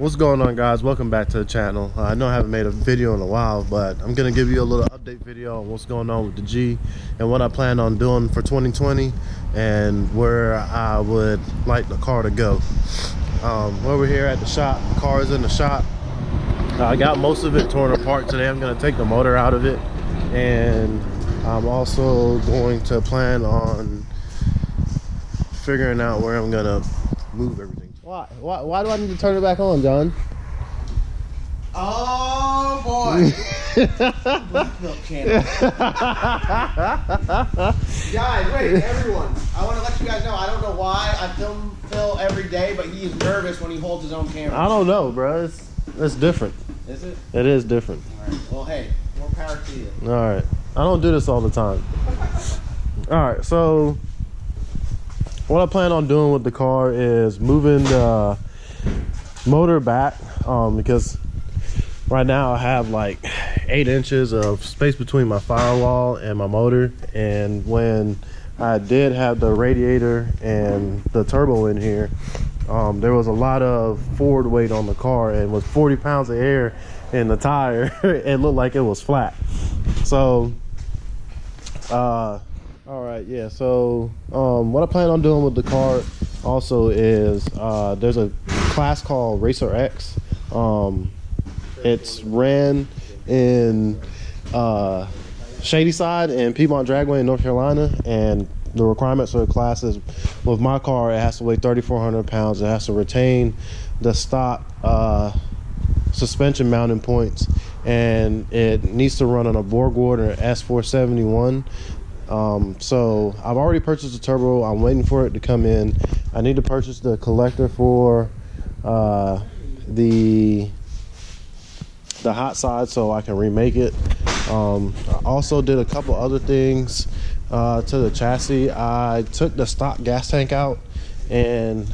What's going on, guys? Welcome back to the channel. I know I haven't made a video in a while, but I'm gonna give you a little update video on what's going on with the G and what I plan on doing for 2020 and where I would like the car to go. Over here at the shop, the car is in the shop. I got most of it torn apart today. I'm gonna take the motor out of it, and I'm also going to plan on figuring out where I'm gonna move everything. Why do I need to turn it back on, John? Oh boy! Black milk channel. Guys, wait, everyone! I want to let you guys know. I don't know why I film Phil every day, but he is nervous when he holds his own camera. I don't know, bro. It's different. Is it? It is different. All right. Well, hey, more power to you. All right. I don't do this all the time. All right. So what I plan on doing with the car is moving the motor back, because right now I have like 8 inches of space between my firewall and my motor, and when I did have the radiator and the turbo in here, there was a lot of forward weight on the car, and with 40 pounds of air in the tire, it looked like it was flat. So all right, yeah, so what I plan on doing with the car also is there's a class called Racer X. It's ran in Shadyside and Piedmont Dragway in North Carolina, and the requirements for the class is, with my car, it has to weigh 3,400 pounds. It has to retain the stock suspension mounting points, and it needs to run on a Borgward or S471. So I've already purchased the turbo. I'm waiting for it to come in. I need to purchase the collector for the hot side so I can remake it. I also did a couple other things to the chassis. I took the stock gas tank out, and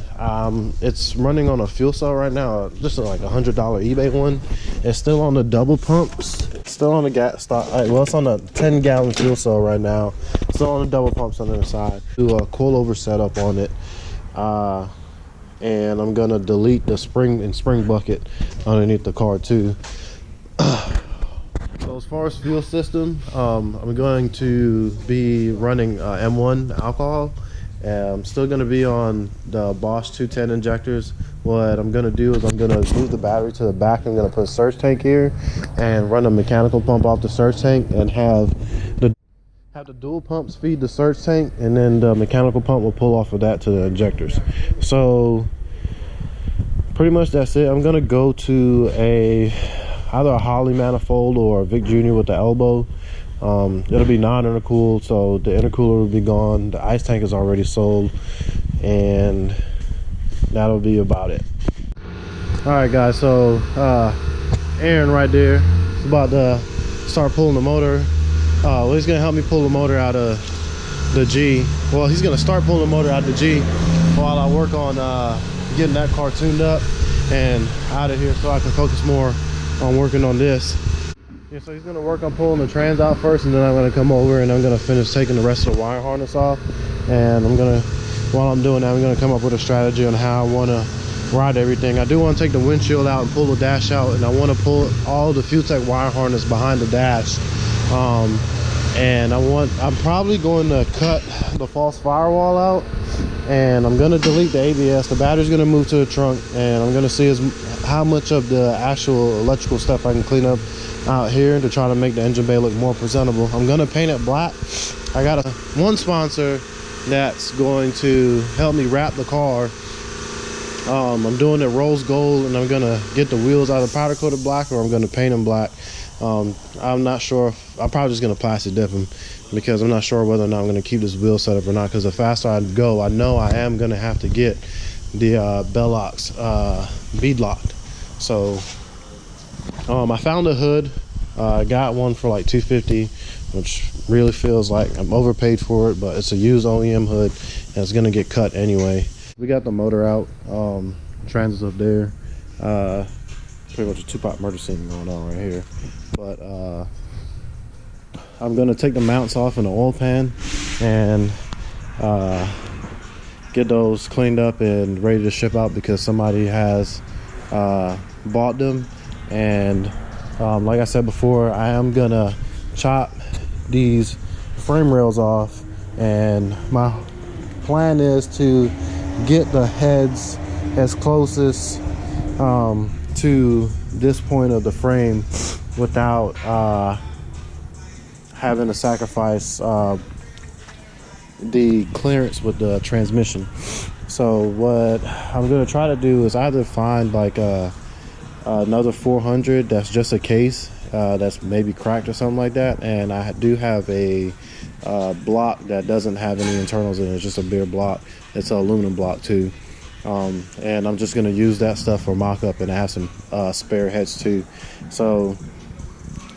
it's running on a fuel cell right now, just like $100 eBay one. It's still on the double pumps. It's still on the gas stock. Well, it's on a 10-gallon fuel cell right now. Still on the double pumps on the side. Do a coilover setup on it, and I'm gonna delete the spring bucket underneath the car too. So as far as fuel system, I'm going to be running M1 alcohol. I'm still going to be on the Bosch 210 injectors. What I'm going to do is I'm going to move the battery to the back. I'm going to put a surge tank here and run a mechanical pump off the surge tank, and have the dual pumps feed the surge tank, and then the mechanical pump will pull off of that to the injectors. So pretty much that's it. I'm going to go to either a Holley manifold or a Vic Jr. with the elbow. It'll be non-intercooled, so the intercooler will be gone. The ice tank is already sold, and that'll be about it. All right, guys, so Aaron right there is about to start pulling the motor. Well, he's gonna help me pull the motor out of the G. Well, he's gonna start pulling the motor out of the G while I work on getting that car tuned up and out of here, so I can focus more on working on this. Yeah, so he's gonna work on pulling the trans out first, and then I'm gonna come over and I'm gonna finish taking the rest of the wire harness off. And while I'm doing that, I'm gonna come up with a strategy on how I wanna ride everything. I do wanna take the windshield out and pull the dash out, and I wanna pull all the Fueltech wire harness behind the dash. And I'm probably going to cut the false firewall out, and I'm gonna delete the ABS. The battery's gonna move to the trunk, and I'm gonna see how much of the actual electrical stuff I can clean up out here to try to make the engine bay look more presentable. I'm gonna paint it black. I got one sponsor that's going to help me wrap the car. I'm doing it rose gold, and I'm gonna get the wheels either powder coated black or I'm gonna paint them black. I'm not sure. I'm probably just gonna plastic dip them, because I'm not sure whether or not I'm gonna keep this wheel setup or not, because the faster I go, I know I am gonna have to get the Bellox bead locked. So I found a hood. I got one for like $250, which really feels like I'm overpaid for it, but it's a used OEM hood, and it's gonna get cut anyway. We got the motor out, trans is up there. Pretty much a 2-pot murder scene going on right here. But I'm gonna take the mounts off in the oil pan and get those cleaned up and ready to ship out, because somebody has bought them. And like I said before, I am gonna chop these frame rails off, and my plan is to get the heads as closest to this point of the frame without having to sacrifice the clearance with the transmission. So what I'm gonna try to do is either find like another 400 that's just a case that's maybe cracked or something like that, and I do have a block that doesn't have any internals in it. It's just a bare block. It's an aluminum block too, and I'm just gonna use that stuff for mock-up, and I have some spare heads too. So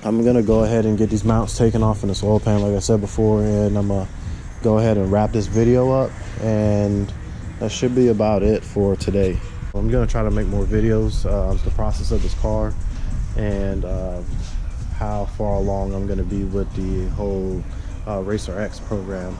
I'm gonna go ahead and get these mounts taken off in this oil pan like I said before, and I'm gonna go ahead and wrap this video up, and that should be about it for today. I'm gonna try to make more videos of the process of this car, and how far along I'm gonna be with the whole Racer X program.